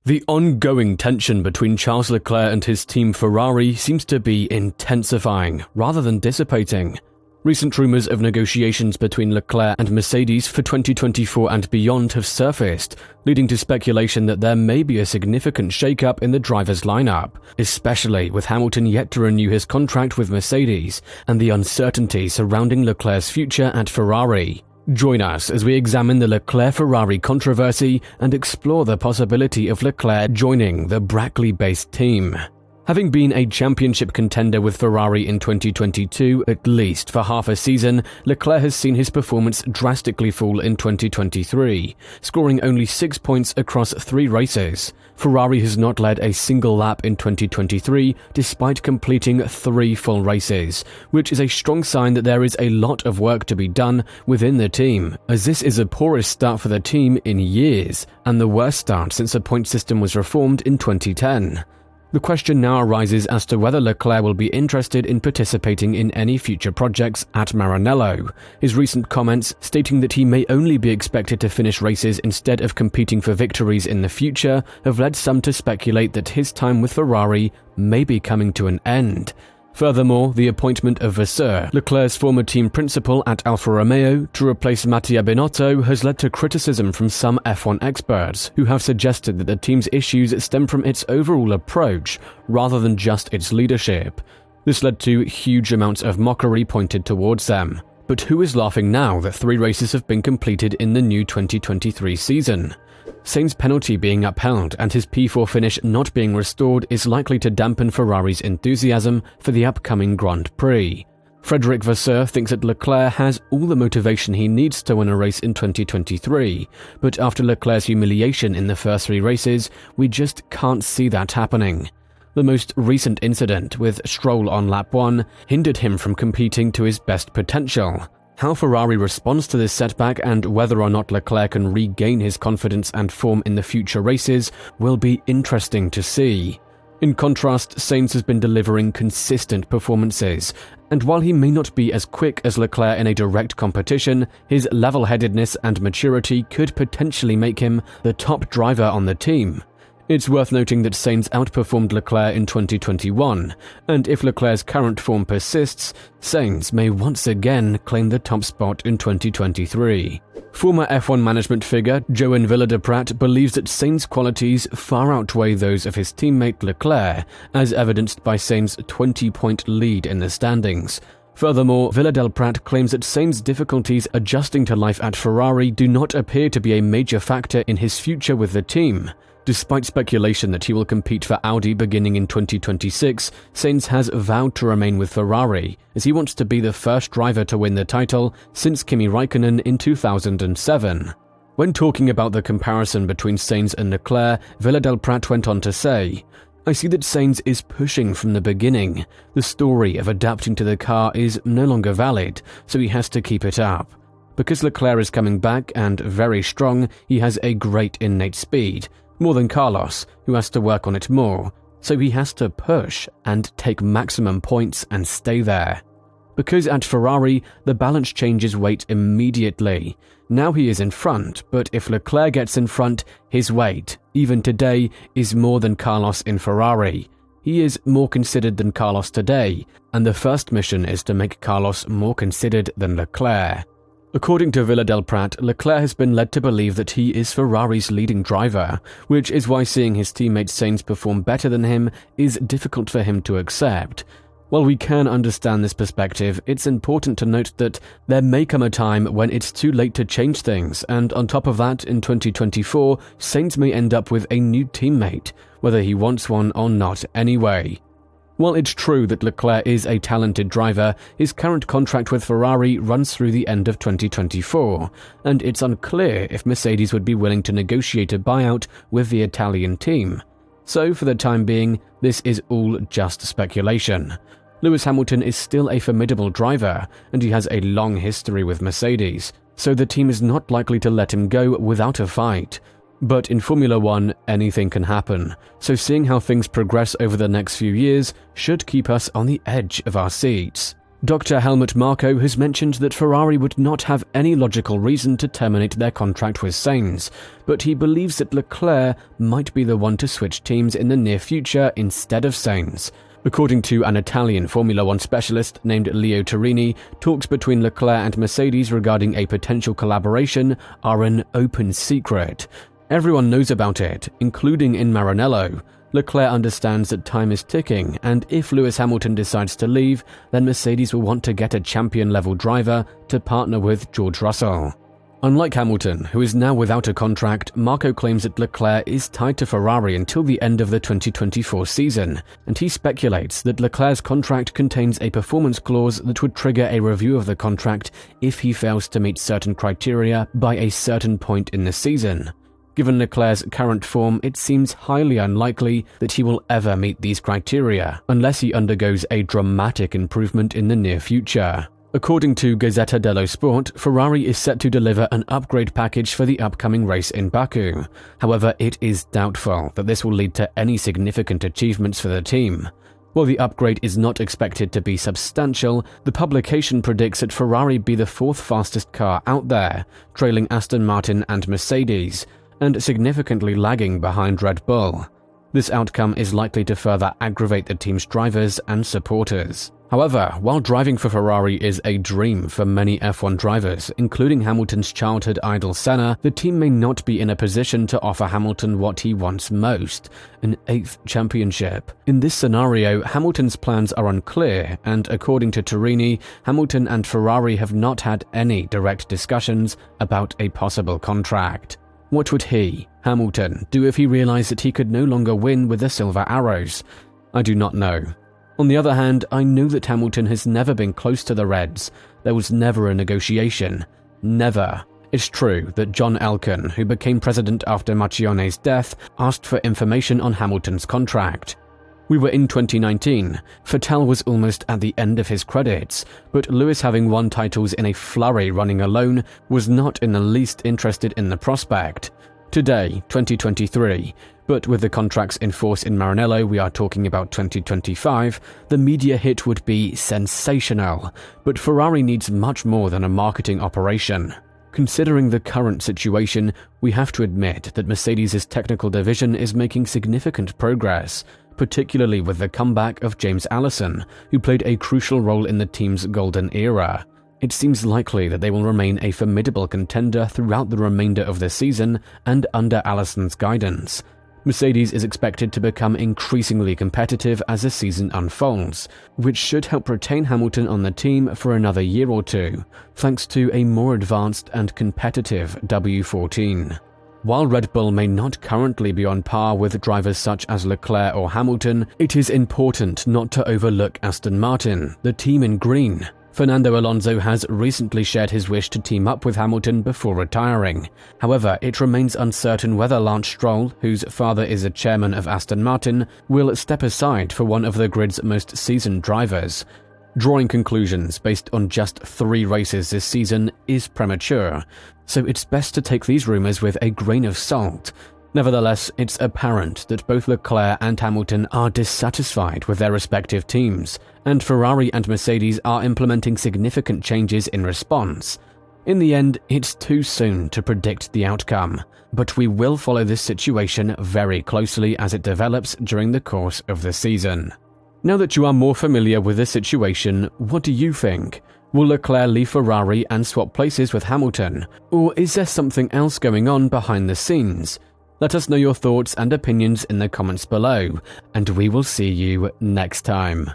The ongoing tension between Charles Leclerc and his team Ferrari seems to be intensifying rather than dissipating. Recent rumors of negotiations between Leclerc and Mercedes for 2024 and beyond have surfaced, leading to speculation that there may be a significant shakeup in the drivers' lineup, especially with Hamilton yet to renew his contract with Mercedes and the uncertainty surrounding Leclerc's future at Ferrari. Join us as we examine the Leclerc-Ferrari controversy and explore the possibility of Leclerc joining the Brackley-based team. Having been a championship contender with Ferrari in 2022, at least for half a season, Leclerc has seen his performance drastically fall in 2023, scoring only 6 points across 3 races. Ferrari has not led a single lap in 2023, despite completing 3 full races, which is a strong sign that there is a lot of work to be done within the team, as this is the poorest start for the team in years, and the worst start since the point system was reformed in 2010. The question now arises as to whether Leclerc will be interested in participating in any future projects at Maranello. His recent comments, stating that he may only be expected to finish races instead of competing for victories in the future, have led some to speculate that his time with Ferrari may be coming to an end. Furthermore, the appointment of Vasseur, Leclerc's former team principal at Alfa Romeo, to replace Mattia Binotto has led to criticism from some F1 experts, who have suggested that the team's issues stem from its overall approach rather than just its leadership. This led to huge amounts of mockery pointed towards them. But who is laughing now that 3 races have been completed in the new 2023 season? Sainz's penalty being upheld and his P4 finish not being restored is likely to dampen Ferrari's enthusiasm for the upcoming Grand Prix. Frédéric Vasseur thinks that Leclerc has all the motivation he needs to win a race in 2023, but after Leclerc's humiliation in the first 3 races, we just can't see that happening. The most recent incident with Stroll on lap 1 hindered him from competing to his best potential. How Ferrari responds to this setback and whether or not Leclerc can regain his confidence and form in the future races will be interesting to see. In contrast, Sainz has been delivering consistent performances, and while he may not be as quick as Leclerc in a direct competition, his level-headedness and maturity could potentially make him the top driver on the team. It's worth noting that Sainz outperformed Leclerc in 2021, and if Leclerc's current form persists, Sainz may once again claim the top spot in 2023. Former F1 management figure Joan Villa-de-Prat believes that Sainz's qualities far outweigh those of his teammate Leclerc, as evidenced by Sainz's 20-point lead in the standings. Furthermore, Villa-de-Prat claims that Sainz's difficulties adjusting to life at Ferrari do not appear to be a major factor in his future with the team. Despite speculation that he will compete for Audi beginning in 2026, Sainz has vowed to remain with Ferrari, as he wants to be the first driver to win the title since Kimi Räikkönen in 2007. When talking about the comparison between Sainz and Leclerc, Villa-de-Prat went on to say, "I see that Sainz is pushing from the beginning. The story of adapting to the car is no longer valid, so he has to keep it up. Because Leclerc is coming back and very strong, he has a great innate speed. More than Carlos, who has to work on it more, so he has to push and take maximum points and stay there. Because at Ferrari, the balance changes weight immediately. Now he is in front, but if Leclerc gets in front, his weight, even today, is more than Carlos in Ferrari. He is more considered than Carlos today, and the first mission is to make Carlos more considered than Leclerc." According to Villa-de-Prat, Leclerc has been led to believe that he is Ferrari's leading driver, which is why seeing his teammate Sainz perform better than him is difficult for him to accept. While we can understand this perspective, it's important to note that there may come a time when it's too late to change things, and on top of that, in 2024, Sainz may end up with a new teammate, whether he wants one or not anyway. While it's true that Leclerc is a talented driver, his current contract with Ferrari runs through the end of 2024, and it's unclear if Mercedes would be willing to negotiate a buyout with the Italian team. So for the time being, this is all just speculation. Lewis Hamilton is still a formidable driver, and he has a long history with Mercedes, so the team is not likely to let him go without a fight. But in Formula 1, anything can happen, so seeing how things progress over the next few years should keep us on the edge of our seats. Dr. Helmut Marko has mentioned that Ferrari would not have any logical reason to terminate their contract with Sainz, but he believes that Leclerc might be the one to switch teams in the near future instead of Sainz. According to an Italian Formula One specialist named Leo Torini, talks between Leclerc and Mercedes regarding a potential collaboration are an open secret. Everyone knows about it, including in Maranello. Leclerc understands that time is ticking, and if Lewis Hamilton decides to leave, then Mercedes will want to get a champion-level driver to partner with George Russell. Unlike Hamilton, who is now without a contract, Marko claims that Leclerc is tied to Ferrari until the end of the 2024 season, and he speculates that Leclerc's contract contains a performance clause that would trigger a review of the contract if he fails to meet certain criteria by a certain point in the season. Given Leclerc's current form, it seems highly unlikely that he will ever meet these criteria, unless he undergoes a dramatic improvement in the near future. According to Gazzetta dello Sport, Ferrari is set to deliver an upgrade package for the upcoming race in Baku. However, it is doubtful that this will lead to any significant achievements for the team. While the upgrade is not expected to be substantial, the publication predicts that Ferrari be the fourth fastest car out there, trailing Aston Martin and Mercedes, and significantly lagging behind Red Bull. This outcome is likely to further aggravate the team's drivers and supporters. However, while driving for Ferrari is a dream for many F1 drivers, including Hamilton's childhood idol Senna, the team may not be in a position to offer Hamilton what he wants most, an 8th championship. In this scenario, Hamilton's plans are unclear, and according to Torini, Hamilton and Ferrari have not had any direct discussions about a possible contract. What would he, Hamilton, do if he realized that he could no longer win with the Silver Arrows? I do not know. On the other hand, I know that Hamilton has never been close to the Reds. There was never a negotiation. Never. It's true that John Elkann, who became president after Marchionne's death, asked for information on Hamilton's contract. We were in 2019. Vettel was almost at the end of his credits, but Lewis, having won titles in a flurry running alone, was not in the least interested in the prospect. Today, 2023, but with the contracts in force in Maranello, we are talking about 2025, the media hit would be sensational, but Ferrari needs much more than a marketing operation. Considering the current situation, we have to admit that Mercedes' technical division is making significant progress, particularly with the comeback of James Allison, who played a crucial role in the team's golden era. It seems likely that they will remain a formidable contender throughout the remainder of the season and under Allison's guidance. Mercedes is expected to become increasingly competitive as the season unfolds, which should help retain Hamilton on the team for another year or two, thanks to a more advanced and competitive W14. While Red Bull may not currently be on par with drivers such as Leclerc or Hamilton, it is important not to overlook Aston Martin, the team in green. Fernando Alonso has recently shared his wish to team up with Hamilton before retiring. However, it remains uncertain whether Lance Stroll, whose father is a chairman of Aston Martin, will step aside for one of the grid's most seasoned drivers. Drawing conclusions based on just 3 races this season is premature, so it's best to take these rumors with a grain of salt. Nevertheless, it's apparent that both Leclerc and Hamilton are dissatisfied with their respective teams, and Ferrari and Mercedes are implementing significant changes in response. In the end, it's too soon to predict the outcome, but we will follow this situation very closely as it develops during the course of the season. Now that you are more familiar with the situation, what do you think? Will Leclerc leave Ferrari and swap places with Hamilton, or is there something else going on behind the scenes? Let us know your thoughts and opinions in the comments below, and we will see you next time.